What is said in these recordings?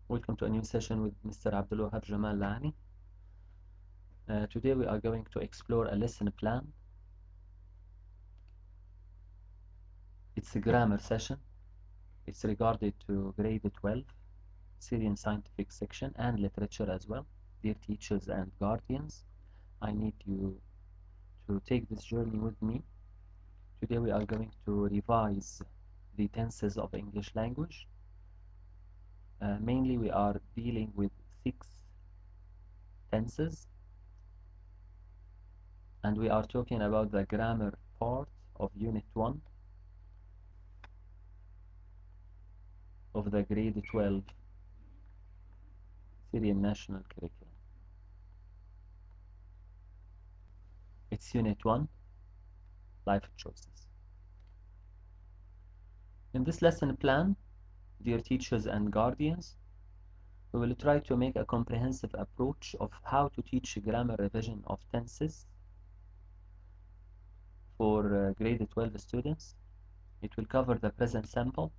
Welcome to a new session with Mr. Abdulwahab Jamal Lani. Today we are going to explore a lesson plan. It's a grammar session. It's regarded to grade 12, Syrian Scientific Section and literature as well. Dear teachers and guardians, I need you to take this journey with me. Today we are going to revise the tenses of English language. Mainly we are dealing with 6 tenses, and we are talking about the grammar part of Unit 1 of the grade 12 Syrian National Curriculum. It's Unit 1, Life Choices. In this lesson plan, dear teachers and guardians, we will try to make a comprehensive approach of how to teach grammar revision of tenses for grade 12 students. It will cover the present simple,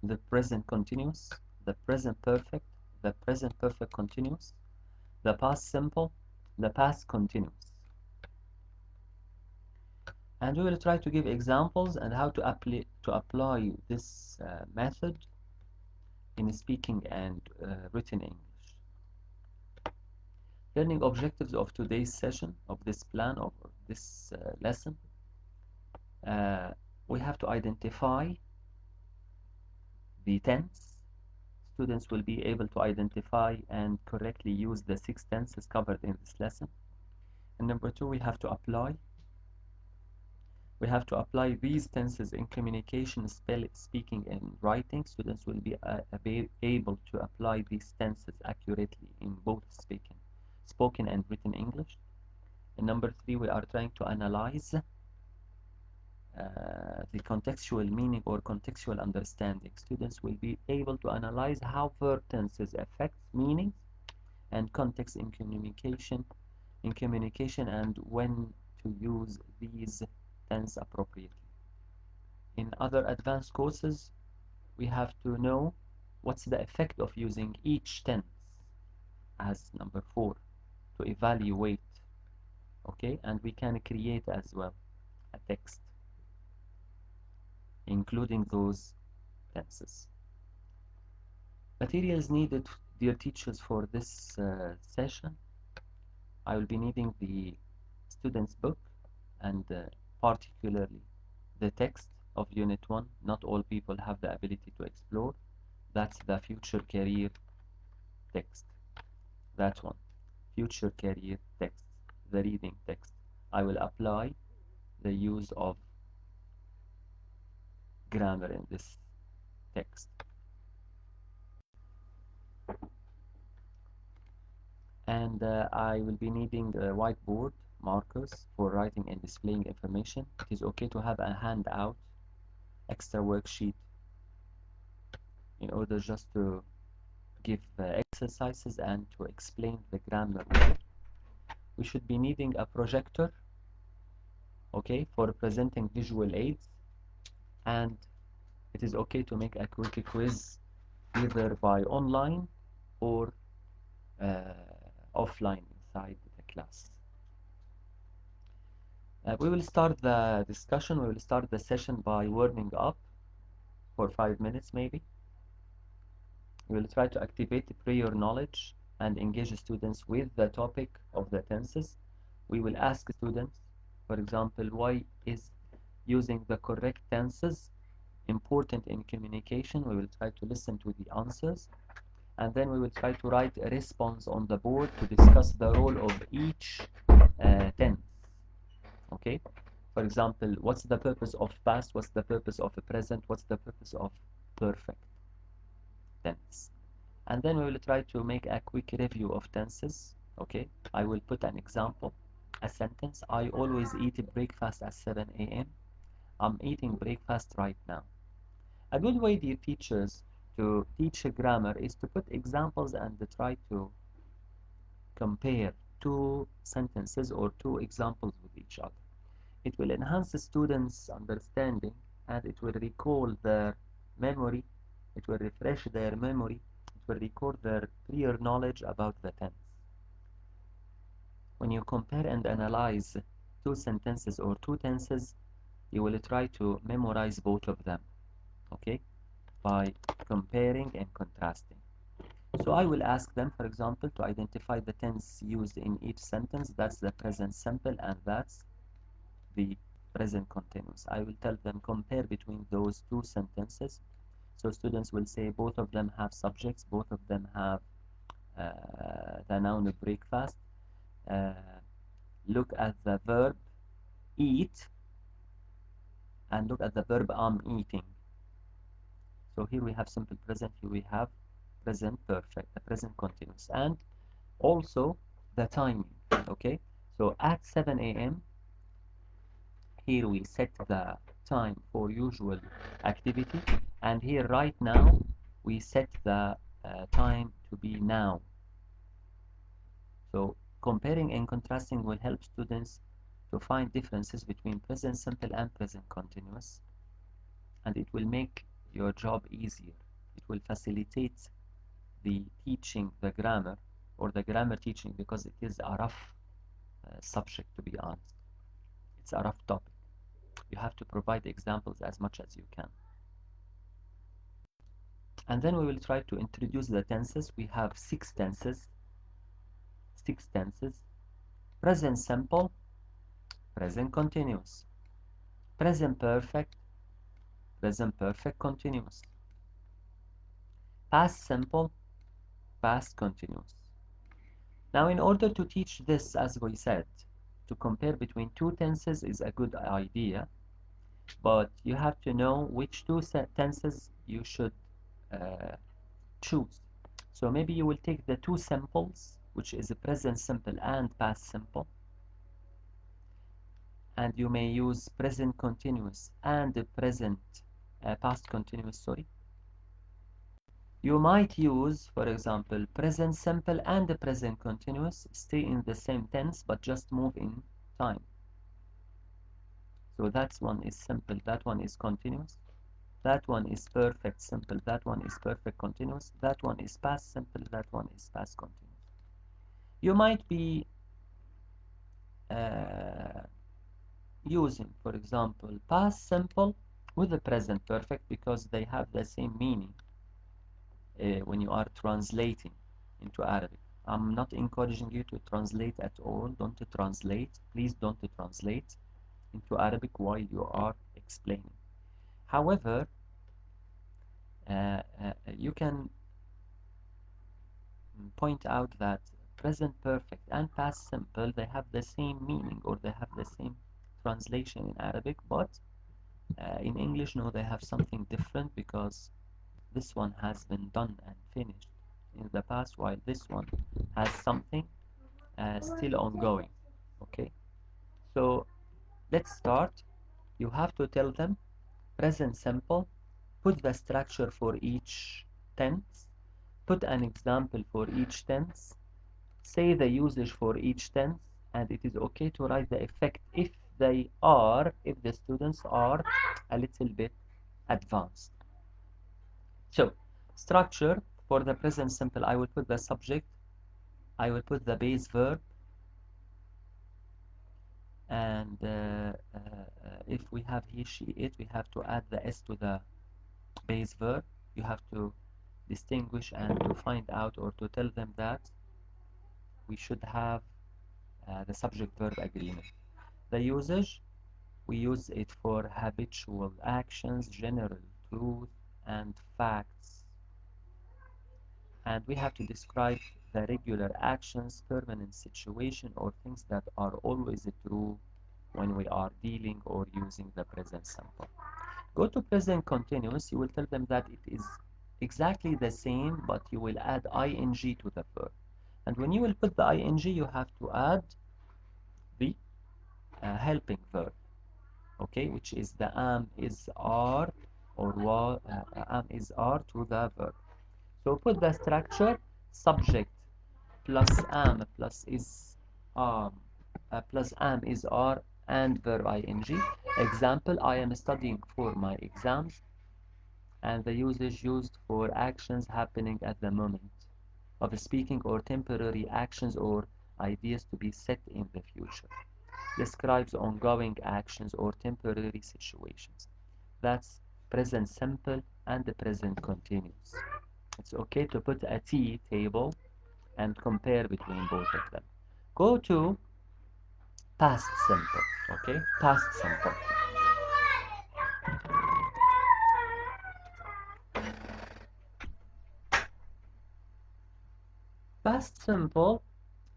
the present continuous, the present perfect, the present perfect continuous, the past simple, the past continuous. And we will try to give examples and how to apply this method in speaking and written English. Learning objectives of today's session, of this plan, of this lesson. We have to identify the tense. Students will be able to identify and correctly use the 6 tenses covered in this lesson. And number 2, we have to apply. We have to apply these tenses in communication, speaking, and writing. Students will be able to apply these tenses accurately in both spoken and written English. And number 3, we are trying to analyze the contextual meaning or contextual understanding. Students will be able to analyze how verb tenses affect meaning and context in communication, and when to use these tense appropriately. In other advanced courses, we have to know what's the effect of using each tense as number 4 to evaluate, okay? And we can create as well a text including those tenses. Materials needed, dear teachers, for this session. I will be needing the student's book and particularly the text of Unit 1. Not all people have the ability to explore. That's the future career text. That one, future career text, the reading text. I will apply the use of grammar in this text. And I will be needing whiteboard markers for writing and displaying information. It is okay to have a handout, extra worksheet, in order just to give exercises and to explain the grammar. We should be needing a projector, okay, for presenting visual aids, and it is okay to make a quick quiz either by online or offline inside the class. We will start the discussion, we will start the session by warming up for 5 minutes maybe. We will try to activate the prior knowledge and engage students with the topic of the tenses. We will ask students, for example, why is using the correct tenses important in communication? We will try to listen to the answers, and then we will try to write a response on the board to discuss the role of each tense. Okay? For example, what's the purpose of past? What's the purpose of the present? What's the purpose of perfect tense? And then we will try to make a quick review of tenses. Okay, I will put an example, a sentence. I always eat breakfast at 7 a.m. I'm eating breakfast right now. A good way, dear teachers, to teach grammar is to put examples and try to compare 2 sentences or 2 examples with each other. It will enhance the students' understanding, and it will recall their memory. It will refresh their memory It will record their prior knowledge about the tense. When you compare and analyze two sentences or two tenses, you will try to memorize both of them, okay, by comparing and contrasting. So I will ask them, for example, to identify the tense used in each sentence. That's the present simple and that's the present continuous. I will tell them compare between those two sentences. So students will say both of them have subjects, both of them have the noun breakfast. Look at the verb eat and look at the verb I'm eating. So here we have simple present, here we have present perfect, the present continuous, and also the timing, okay? So at 7 a.m. here we set the time for usual activity, and here right now we set the time to be now. So comparing and contrasting will help students to find differences between present simple and present continuous, and it will make your job easier. It will facilitate the teaching the grammar or the grammar teaching, because it is a rough subject, to be honest. It's a rough topic. You have to provide examples as much as you can. And then we will try to introduce the tenses. We have six tenses. Present simple, present continuous, present perfect continuous, past simple, past continuous. Now, in order to teach this, as we said, to compare between two tenses is a good idea, but you have to know which two tenses you should choose. So maybe you will take the two simples, which is a present simple and past simple, and you may use present continuous and the present past continuous, sorry. You might use, for example, present simple and the present continuous, stay in the same tense, but just move in time. So that one is simple, that one is continuous, that one is perfect simple, that one is perfect continuous, that one is past simple, that one is past continuous. You might be using, for example, past simple with the present perfect, because they have the same meaning when you are translating into Arabic. I'm not encouraging you to translate at all. Don't translate. Please don't translate into Arabic while you are explaining. However, you can point out that present perfect and past simple, they have the same meaning, or they have the same translation in Arabic, but in English, no, they have something different, because this one has been done and finished in the past, while this one has something still ongoing. Okay, so let's start. You have to tell them present simple, put the structure for each tense, put an example for each tense, say the usage for each tense, and it is okay to write the effect if the students are a little bit advanced. So, structure for the present simple, I will put the subject, I will put the base verb, and if we have he, she, it, we have to add the s to the base verb. You have to distinguish and to find out, or to tell them that we should have the subject-verb agreement. The usage, we use it for habitual actions, general truth, and facts. And we have to describe the regular actions, permanent situation, or things that are always true when we are dealing or using the present simple. Go to present continuous, you will tell them that it is exactly the same, but you will add ing to the verb. And when you will put the ing, you have to add the helping verb, okay, which is the am, is, are, or am, is, are to the verb. So put the structure, subject plus am plus is plus am is are and verb ing. Example, I am studying for my exams. and the usage used for actions happening at the moment of speaking or temporary actions or ideas to be set in the future. Describes ongoing actions or temporary situations. That's present simple and the present continuous. It's okay to put a T table and compare between both of them. Go to past simple, okay? Past simple. Past simple,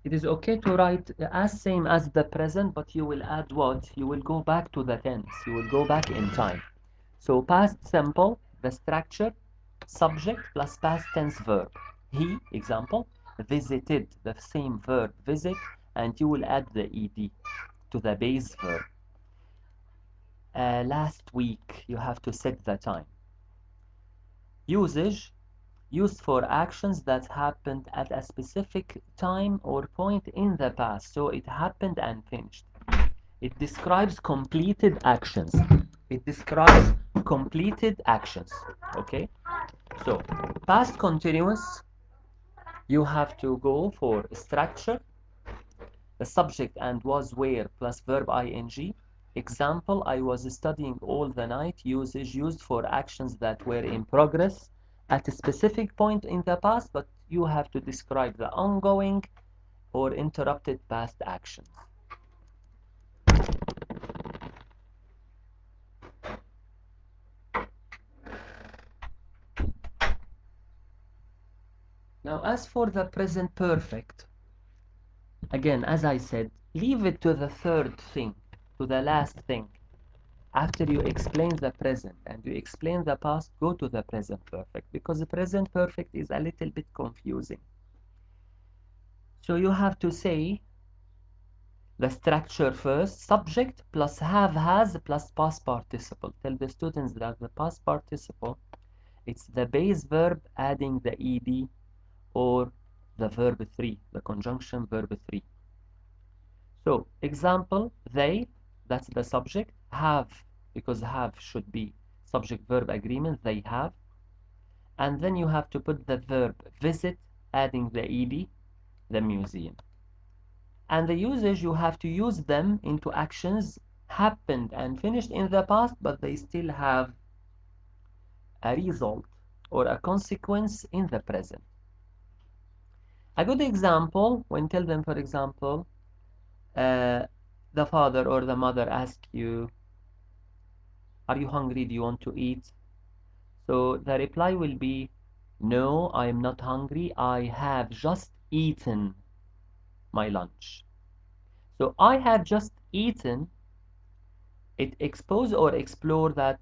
it is okay to write as same as the present, but you will add what? You will go back to the tense. You will go back in time. So past simple, the structure, subject plus past tense verb. He, example, visited, the same verb, visit, and you will add the ed to the base verb. Last week, you have to set the time. Usage, used for actions that happened at a specific time or point in the past. So it happened and finished. It describes completed actions. It describes completed actions. Okay? So, past continuous, you have to go for structure, the subject and was where plus verb ing. Example, I was studying all the night. Usage used for actions that were in progress at a specific point in the past, but you have to describe the ongoing or interrupted past actions. Now, as for the present perfect, again, as I said, leave it to the third thing, to the last thing. After you explain the present and you explain the past, go to the present perfect, because the present perfect is a little bit confusing. So you have to say the structure first, subject plus have, has plus past participle. Tell the students that the past participle, it's the base verb adding the ed or the verb 3, the conjunction verb 3. So, example, they, that's the subject, have, because have should be subject-verb agreement, they have. And then you have to put the verb visit, adding the ed, the museum. And the usage, you have to use them into actions happened and finished in the past, but they still have a result or a consequence in the present. A good example, when tell them, for example, the father or the mother ask you, are you hungry? Do you want to eat? So the reply will be, no, I am not hungry. I have just eaten my lunch. So I have just eaten, it expose or explore that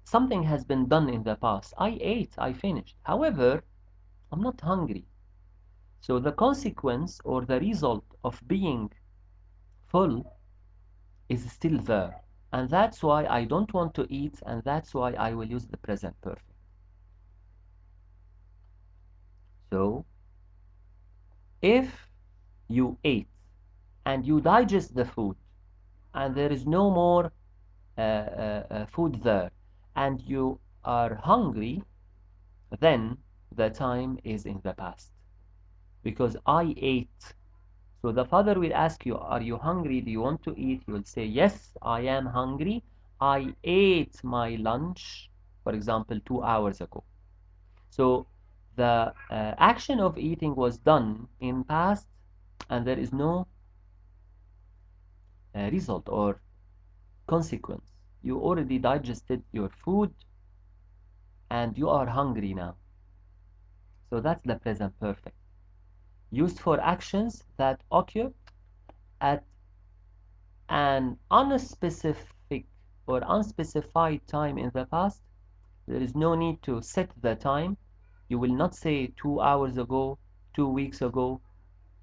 something has been done in the past. I ate, I finished. However, I'm not hungry. So the consequence or the result of being full is still there. And that's why I don't want to eat, and that's why I will use the present perfect. So, if you ate and you digest the food and there is no more food there and you are hungry, then the time is in the past because I ate. So the father will ask you, are you hungry? Do you want to eat? You will say, yes, I am hungry. I ate my lunch, for example, 2 hours ago. So the action of eating was done in past and there is no result or consequence. You already digested your food and you are hungry now. So that's the present perfect. Used for actions that occur at an unspecific or unspecified time in the past. There is no need to set the time. You will not say 2 hours ago, 2 weeks ago,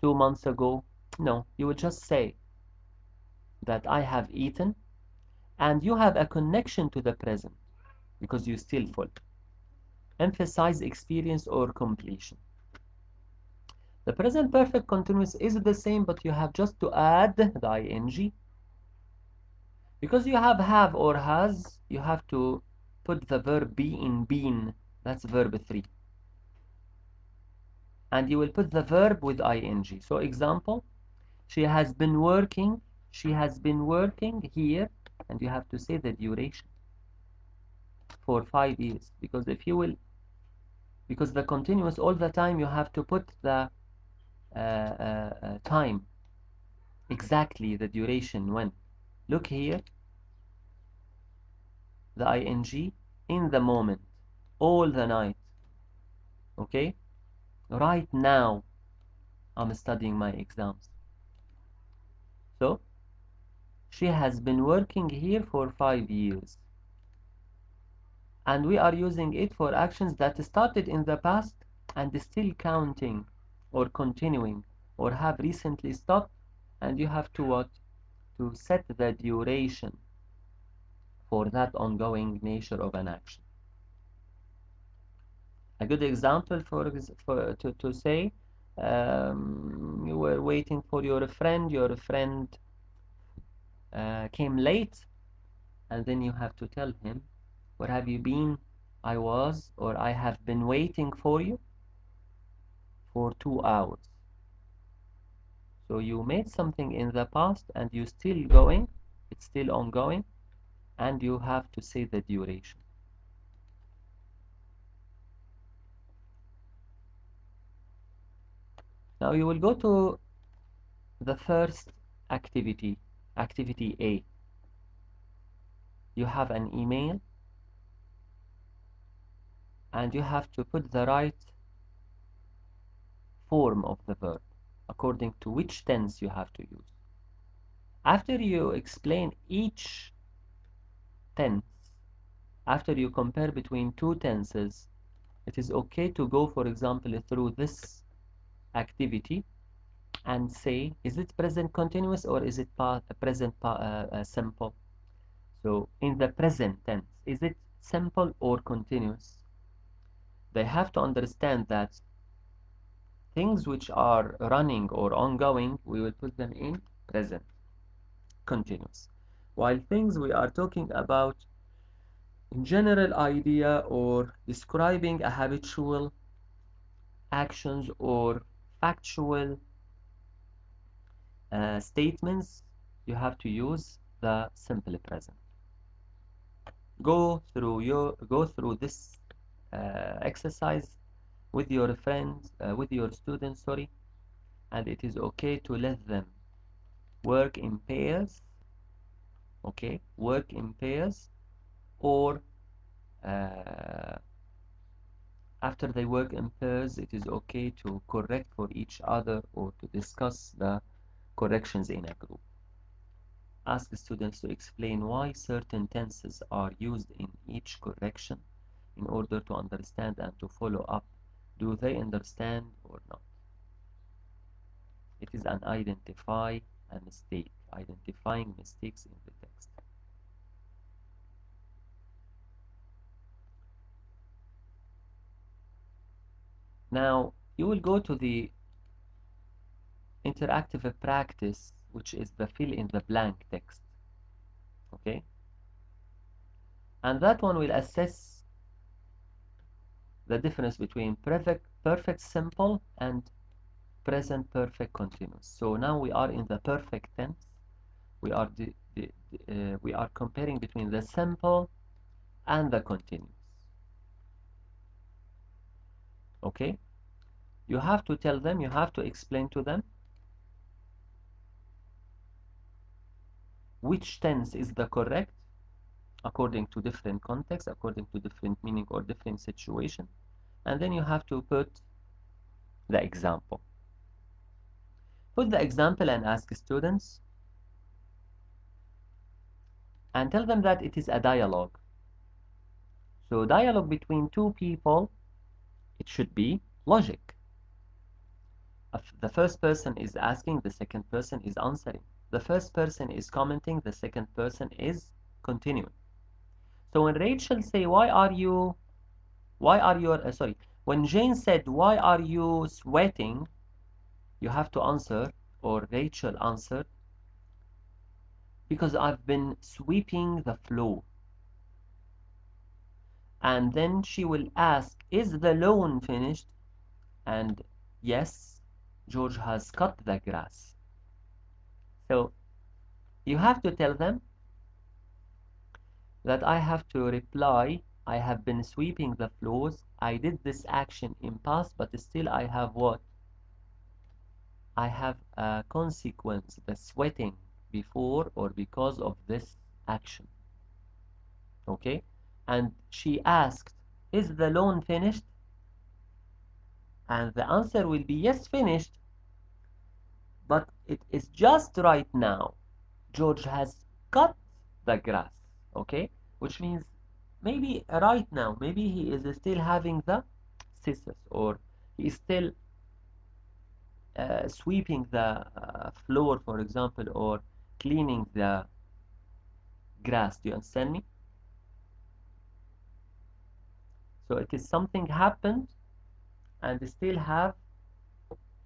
2 months ago. No, you will just say that I have eaten, and you have a connection to the present because you're still full. Emphasize experience or completion. The present perfect continuous is the same, but you have just to add the ing. Because you have or has, you have to put the verb be in been. That's verb 3. And you will put the verb with ing. So example, she has been working here, and you have to say the duration for 5 years, because if you will, because the continuous all the time, you have to put the time, exactly the duration when. Look here, the ing in the moment, all the night, okay? Right now, I'm studying my exams. So, she has been working here for 5 years. And we are using it for actions that started in the past and is still counting or continuing or have recently stopped, and you have to what? To set the duration for that ongoing nature of an action. A good example to say, you were waiting for your friend came late, and then you have to tell him, where have you been? I have been waiting for you for 2 hours. So you made something in the past and you still going, it's still ongoing, and you have to say the duration. Now you will go to the first activity, activity A. You have an email and you have to put the right form of the verb according to which tense you have to use. After you explain each tense, after you compare between two tenses, it is okay to go, for example, through this activity and say, is it present continuous or is it present simple? So in the present tense, is it simple or continuous? They have to understand that things which are running or ongoing, we will put them in present continuous, while things we are talking about in general idea or describing a habitual actions or factual statements, you have to use the simple present. Go through this exercise with your friends, with your students, sorry, and it is okay to let them work in pairs, okay, work in pairs, or after they work in pairs, it is okay to correct for each other or to discuss the corrections in a group. Ask the students to explain why certain tenses are used in each correction in order to understand and to follow up. Do they understand or not? It is an identify a mistake, identifying mistakes in the text. Now, you will go to the interactive practice, which is the fill in the blank text. Okay? And that one will assess the difference between perfect simple and present perfect continuous. So now we are in the perfect tense. We are comparing between the simple and the continuous. Okay? You have to tell them, you have to explain to them which tense is the correct according to different context, according to different meaning or different situation. And then you have to put the example. Put the example and ask students and tell them that it is a dialogue. So dialogue between two people, it should be logic. The first person is asking, the second person is answering. The first person is commenting, the second person is continuing. So when Rachel say, when Jane said, why are you sweating? You have to answer, or Rachel answered, because I've been sweeping the floor. and then she will ask, is the lawn finished? And yes, George has cut the grass. So you have to tell them that I have to reply, I have been sweeping the floors. I did this action in past, but still I have what? I have a consequence, the sweating before or because of this action. Okay? And she asked, is the lawn finished? And the answer will be yes, finished. But it is just right now. George has cut the grass. Okay? Which means maybe right now, maybe he is still having the scissors, or he is still sweeping the floor, for example, or cleaning the grass. Do you understand me? So it is something happened and still have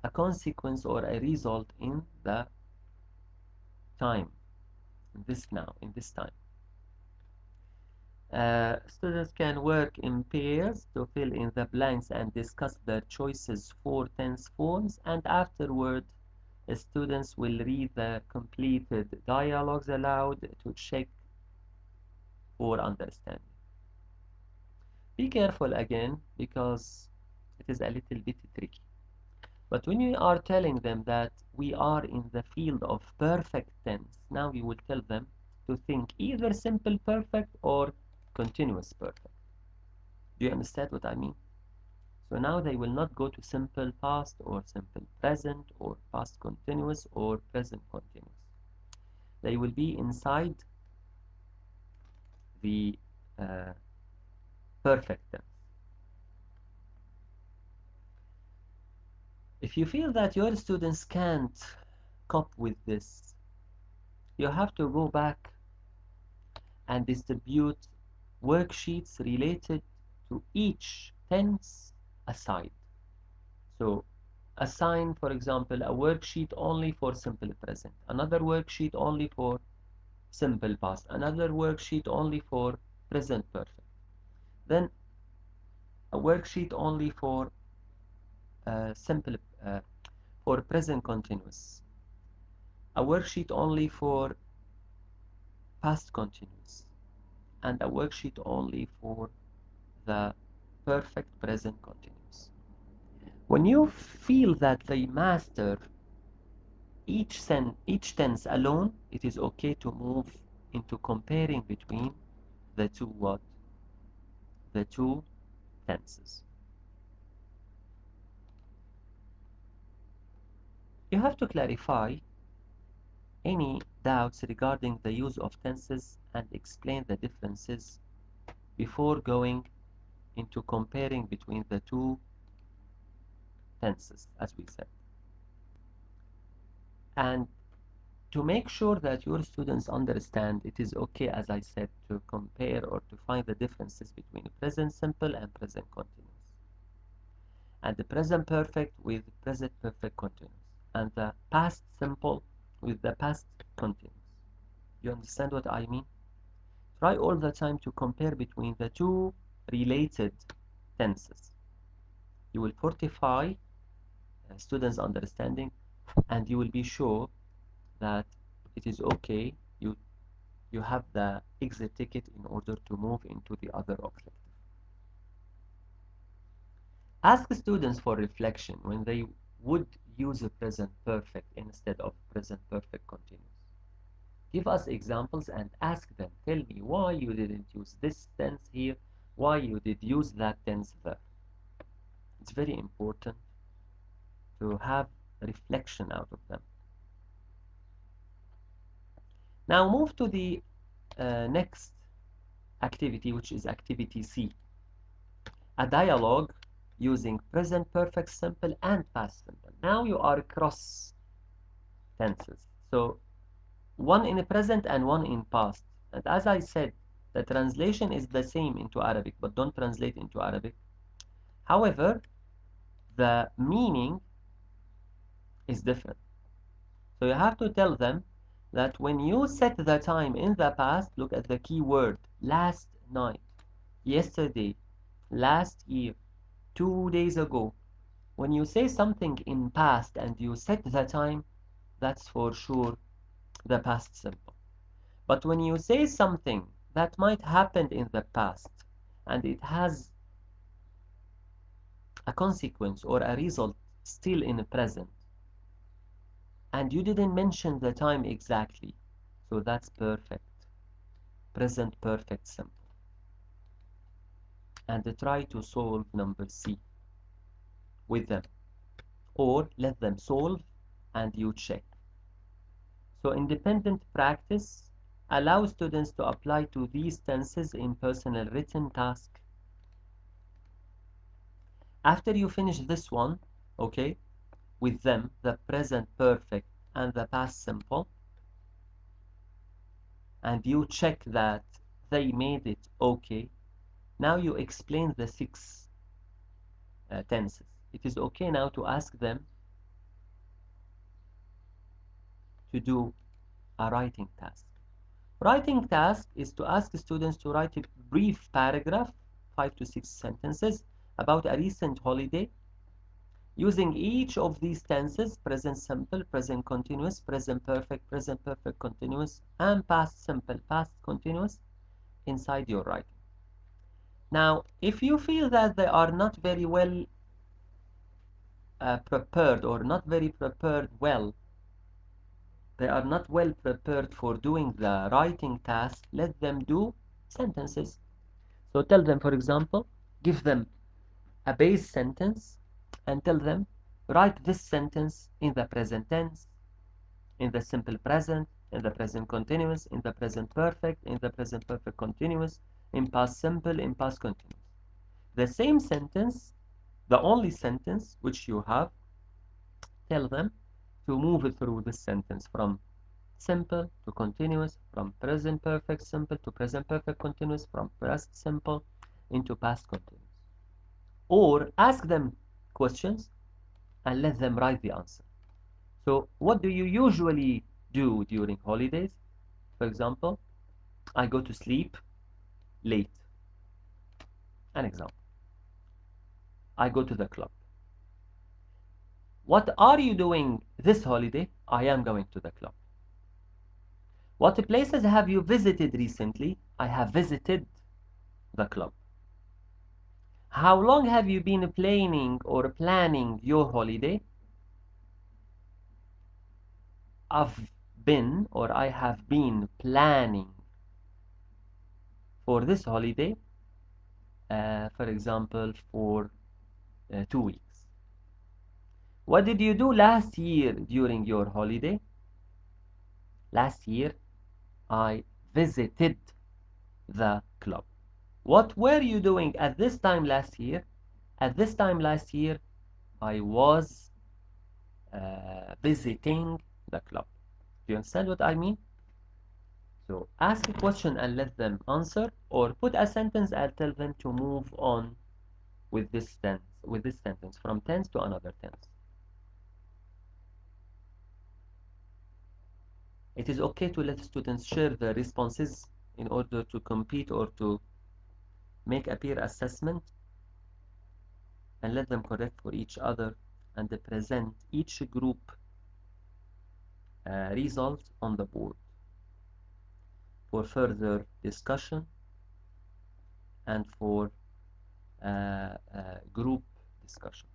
a consequence or a result in the time, in this time. Students can work in pairs to fill in the blanks and discuss their choices for tense forms, and afterward students will read the completed dialogues aloud to check for understanding. Be careful again, because it is a little bit tricky. But when you are telling them that we are in the field of perfect tense, now you will tell them to think either simple perfect or continuous perfect. Do you understand what I mean? So now they will not go to simple past or simple present or past continuous or present continuous. They will be inside the perfect tense. If you feel that your students can't cope with this, you have to go back and distribute worksheets related to each tense aside. So assign, for example, a worksheet only for simple present, another worksheet only for simple past, another worksheet only for present perfect, then a worksheet only for simple for present continuous, a worksheet only for past continuous, and a worksheet only for the perfect present continuous. When you feel that they master each tense alone, it is okay to move into comparing between the two what? The two tenses. You have to clarify any doubts regarding the use of tenses and explain the differences before going into comparing between the two tenses, as we said. And to make sure that your students understand, it is okay, as I said, to compare or to find the differences between present simple and present continuous, and the present perfect with present perfect continuous, and the past simple with the past continuous. You understand what I mean? Try all the time to compare between the two related tenses. You will fortify students' understanding, and you will be sure that it is okay. You have the exit ticket in order to move into the other objective. Ask students for reflection when they would use a present perfect instead of present perfect continuous. Give us examples and ask them, tell me why you didn't use this tense here, why you did use that tense there. It's very important to have reflection out of them. Now move to the next activity, which is activity C. A dialogue using present perfect simple and past simple. Now you are cross tenses. So one in present and one in past. And as I said, the translation is the same into Arabic, but don't translate into Arabic. However, the meaning is different. So you have to tell them that when you set the time in the past, look at the key word, last night. yesterday, last year, 2 days ago. When you say something in past and you set the time, that's for sure the past simple. But when you say something that might happen in the past and it has a consequence or a result still in the present, and you didn't mention the time exactly, so that's perfect. Present perfect simple. And try to solve number C with them, or let them solve and you check. So independent practice allows students to apply to these tenses in personal written task. After you finish this one, okay, with them, the present perfect and the past simple, and you check that they made it okay, now you explain the six tenses. It is okay now to ask them to do a writing task. Writing task is to ask students to write a brief paragraph, 5 to 6 sentences, about a recent holiday, using each of these tenses, present simple, present continuous, present perfect continuous, and past simple, past continuous, inside your writing. Now, if you feel that they are not very well prepared or not very prepared well, they are not well prepared for doing the writing task, let them do sentences. So tell them, for example, give them a base sentence and tell them, write this sentence in the present tense, in the simple present, in the present continuous, in the present perfect, in the present perfect continuous, in past simple, in past continuous. The same sentence, the only sentence which you have, tell them to move it through this sentence from simple to continuous, from present perfect simple to present perfect continuous, from past simple into past continuous. Or ask them questions and let them write the answer. So what do you usually do during holidays? For example, I go to sleep late. An example. I go to the club. What are you doing this holiday? I am going to the club. What places have you visited recently? I have visited the club. How long have you been planning or planning your holiday? I've been or I have been planning for this holiday, for example, for 2 weeks. What did you do last year during your holiday? Last year, I visited the club. What were you doing at this time last year? At this time last year, I was visiting the club. Do you understand what I mean? So ask a question and let them answer, or put a sentence and tell them to move on with this sentence from tense to another tense. It is okay to let students share their responses in order to compete or to make a peer assessment, and let them correct for each other and present each group result on the board for further discussion and for group discussion.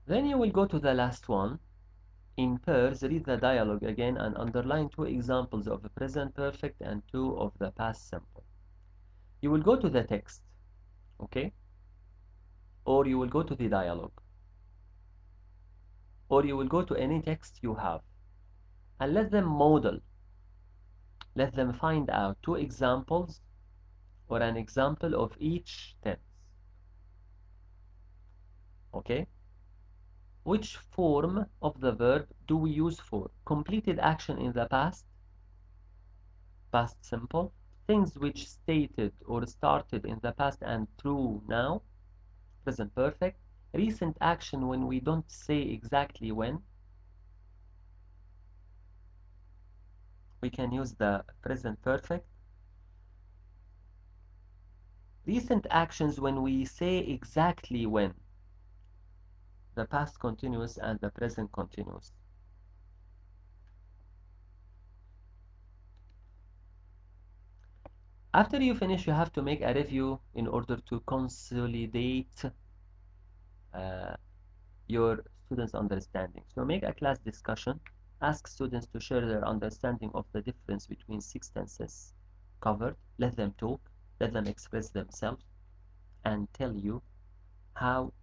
Then you will go to the last one. In pairs, read the dialogue again and underline 2 examples of the present perfect and 2 of the past simple. You will go to the text, okay? Or you will go to the dialogue. Or you will go to any text you have and let them model. Let them find out 2 examples or an example of each tense. Okay? Which form of the verb do we use for completed action in the past, past simple, things which stated or started in the past and true now, present perfect, recent action when we don't say exactly when, we can use the present perfect. Recent actions when we say exactly when, the past continuous and the present continuous. After you finish, you have to make a review in order to consolidate your students' understanding. So make a class discussion. Ask students to share their understanding of the difference between 6 tenses covered. Let them talk, let them express themselves, and tell you how,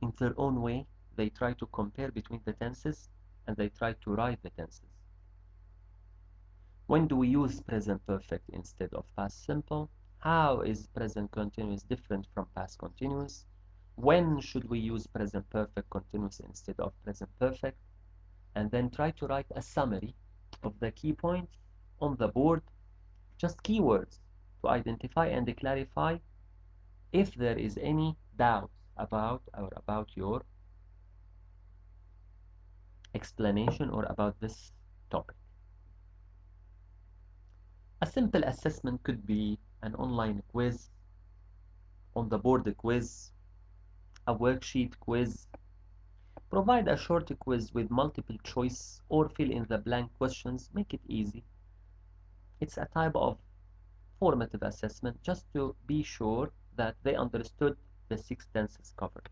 in their own way, they try to compare between the tenses and they try to write the tenses. When do we use present perfect instead of past simple? How is present continuous different from past continuous? When should we use present perfect continuous instead of present perfect? And then try to write a summary of the key points on the board, just keywords to identify and clarify if there is any doubt about your explanation or about this topic. A simple assessment could be an online quiz, on the board quiz, a worksheet quiz. Provide a short quiz with multiple choice or fill in the blank questions. Make it easy. It's a type of formative assessment just to be sure that they understood the 6 tenses covered.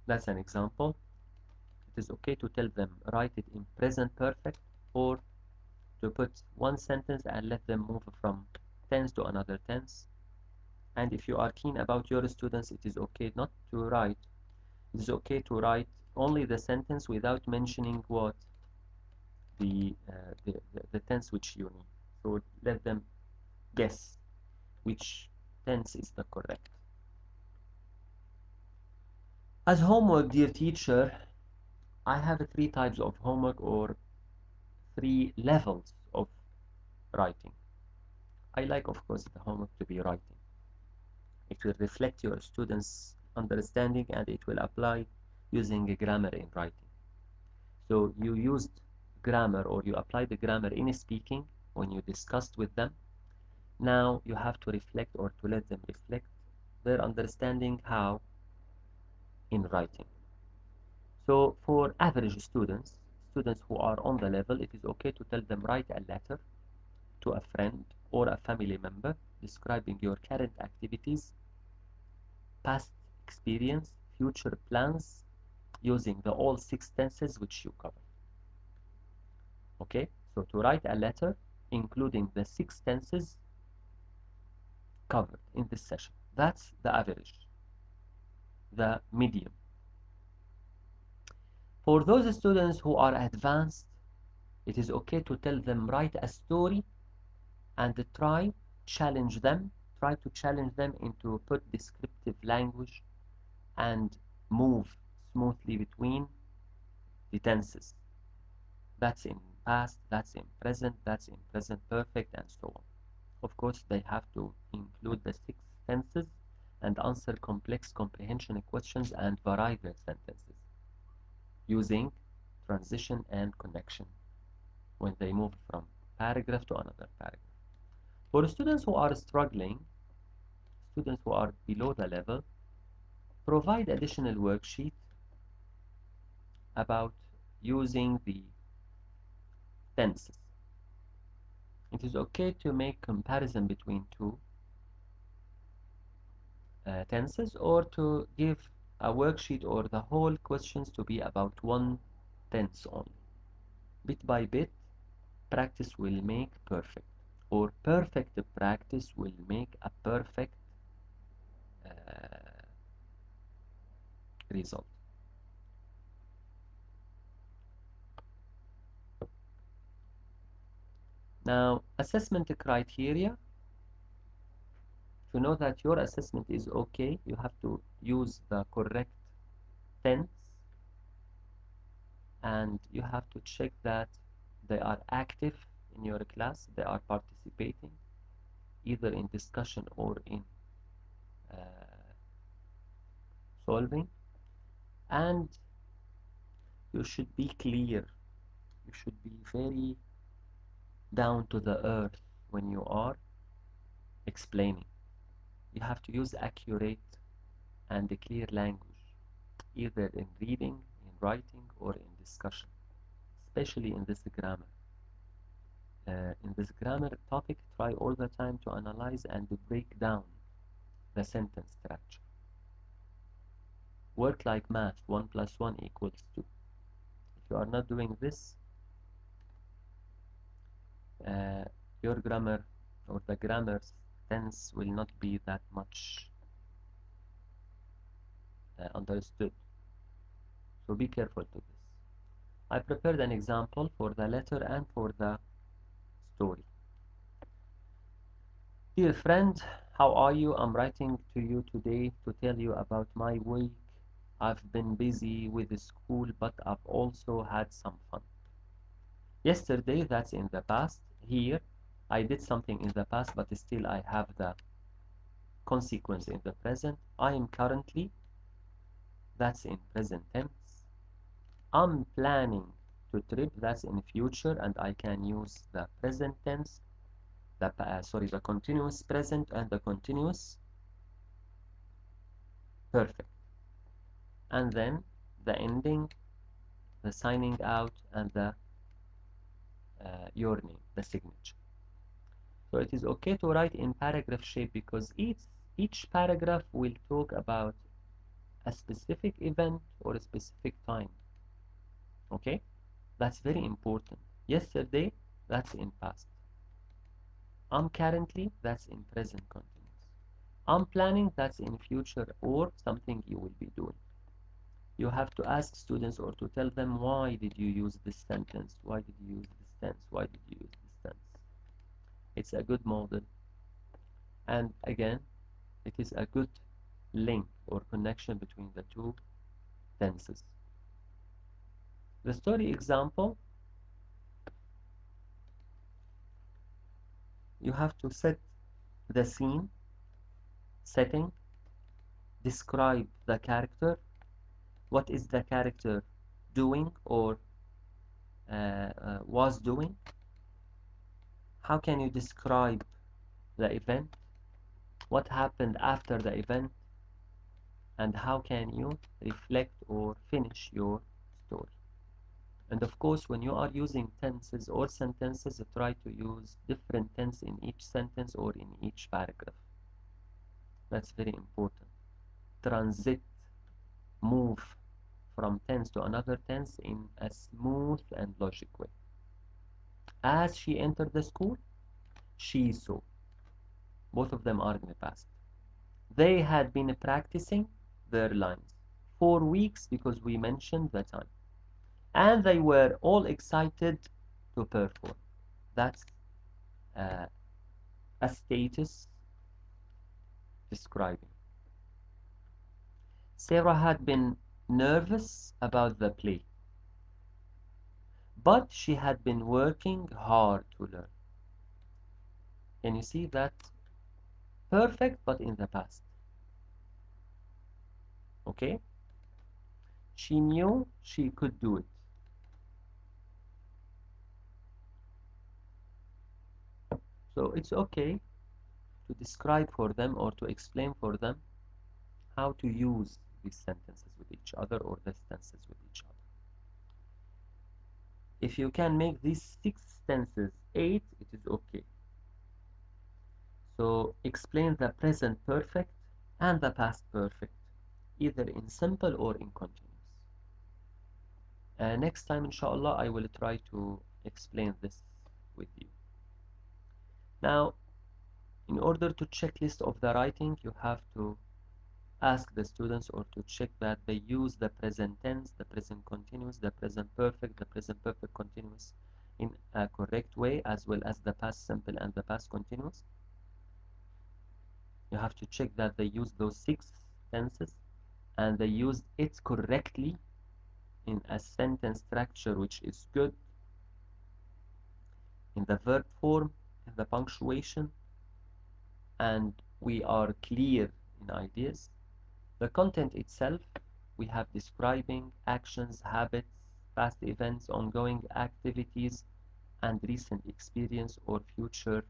That's an example. It is okay to tell them write it in present perfect or to put one sentence and let them move from tense to another tense. And if you are keen about your students, it is okay not to write. It is okay to write only the sentence without mentioning what the tense which you need. So let them guess which tense is the correct. As homework, dear teacher, I have 3 types of homework or 3 levels of writing. I like, of course, the homework to be writing. It will reflect your students' understanding and it will apply using a grammar in writing. So you used grammar or you applied the grammar in speaking when you discussed with them. Now you have to reflect or to let them reflect their understanding how in writing. So for average students who are on the level, it is okay to tell them write a letter to a friend or a family member describing your current activities, past experience, future plans, using the all 6 tenses which you cover. Okay, so to write a letter including the 6 tenses covered in this session. That's the average, the medium. For those students who are advanced, it is okay to tell them write a story and try to challenge them into put descriptive language and move smoothly between the tenses. That's in past, that's in present, that's in present perfect, and so on. Of course, they have to include the 6 tenses and answer complex comprehension questions and vary their sentences using transition and connection when they move from paragraph to another paragraph. For students who are struggling, students who are below the level, provide additional worksheet about using the tenses. It is okay to make comparison between 2 tenses or to give a worksheet or the whole questions to be about 1 tense only. Bit by bit, practice will make perfect, or perfect practice will make a perfect result. Now, assessment criteria. To know that your assessment is okay, you have to use the correct tense and you have to check that they are active in your class, they are participating either in discussion or in solving. And You should be clear. You should be very down to the earth when you are explaining. You have to use accurate and clear language, either in reading, in writing, or in discussion, especially in this grammar. In this grammar topic, try all the time to analyze and break down the sentence structure. Work like math, 1 plus 1 equals 2. If you are not doing this, uh, your grammar or the grammar tense will not be that much understood. So be careful to this. I prepared an example for the letter and for the story. Dear friend, how are you? I'm writing to you today to tell you about my week. I've been busy with the school, but I've also had some fun. Yesterday, that's in the past. Here, I did something in the past, but still I have the consequence in the present. I am currently, that's in present tense. I'm planning to trip, that's in future, and I can use the present tense, the continuous present and the continuous perfect. And then the ending, the signing out, and the your name, the signature. So it is okay to write in paragraph shape because each paragraph will talk about a specific event or a specific time. Okay? That's very important. Yesterday, that's in past. I'm currently, that's in present continuous. I'm planning, that's in future or something you will be doing. You have to ask students or to tell them why did you use this sentence? Why did you use this tense? Why did you use this tense? It's a good model. And again, it is a good link or connection between the two tenses. The story example, you have to set the scene, setting, describe the character, what is the character doing or was doing, how can you describe the event, what happened after the event, and how can you reflect or finish your story. And of course, when you are using tenses or sentences, try to use different tense in each sentence or in each paragraph. That's very important. Transit, move from tense to another tense in a smooth and logic way. As she entered the school, she saw. Both of them are in the past. They had been practicing their lines for weeks because we mentioned the time. And they were all excited to perform. That's a status describing. Sarah had been nervous about the play, but she had been working hard to learn. Can you see that? Perfect, but in the past. Okay? She knew she could do it. So it's okay to describe for them or to explain for them how to use these sentences with each other or these tenses with each other. If you can make these 6 tenses 8, it is okay. So explain the present perfect and the past perfect, either in simple or in continuous. Next time, inshallah, I will try to explain this with you. Now, in order to checklist of the writing, you have to ask the students or to check that they use the present tense, the present continuous, the present perfect, the present perfect continuous in a correct way, as well as the past simple and the past continuous. You have to check that they use those 6 tenses and they use it correctly in a sentence structure which is good, in the verb form, in the punctuation, and we are clear in ideas. The content itself, we have describing, actions, habits, past events, ongoing activities, and recent experience or future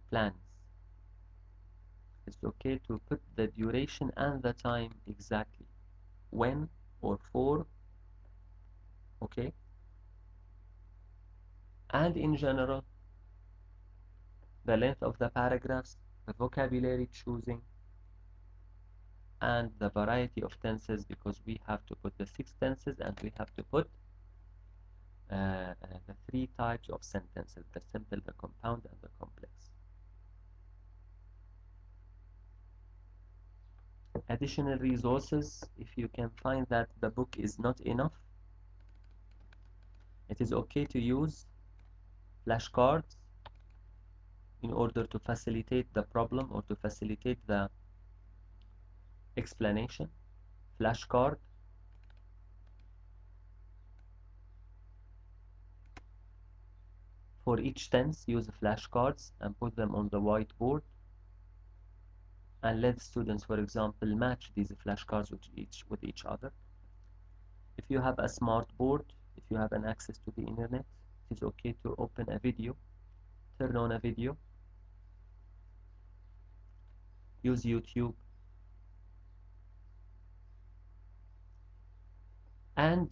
plans. It's okay to put the duration and the time exactly, when or for, okay? And in general, the length of the paragraphs, the vocabulary choosing, and the variety of tenses, because we have to put the 6 tenses and we have to put the 3 types of sentences, the simple, the compound, and the complex. Additional resources, if you can find that the book is not enough, it is okay to use flashcards in order to facilitate the problem or to facilitate the explanation. Flashcard. For each tense, use flashcards and put them on the whiteboard and let students, for example, match these flashcards with each other. If you have a smart board, if you have an access to the internet, it is okay to open a video, turn on a video, use YouTube, and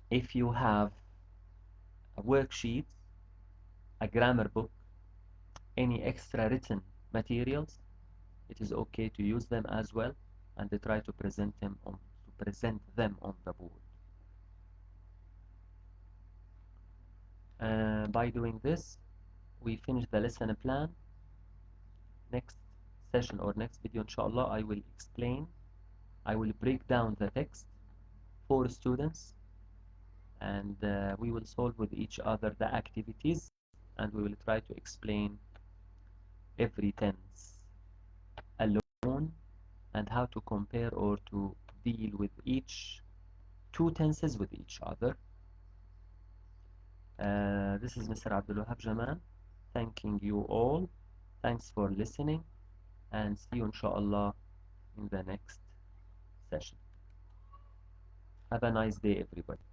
if you have a worksheet, a grammar book, any extra written materials, it is okay to use them as well and to try to present them on the board. By doing this, we finish the lesson plan. Next session or next video, inshallah, I will break down the text for students, and we will solve with each other the activities, and we will try to explain every tense alone and how to compare or to deal with each 2 tenses with each other. This is Mr. Abdul-Wahab Jaman, thanking you all. Thanks for listening, and see you inshallah in the next session. Have a nice day, everybody.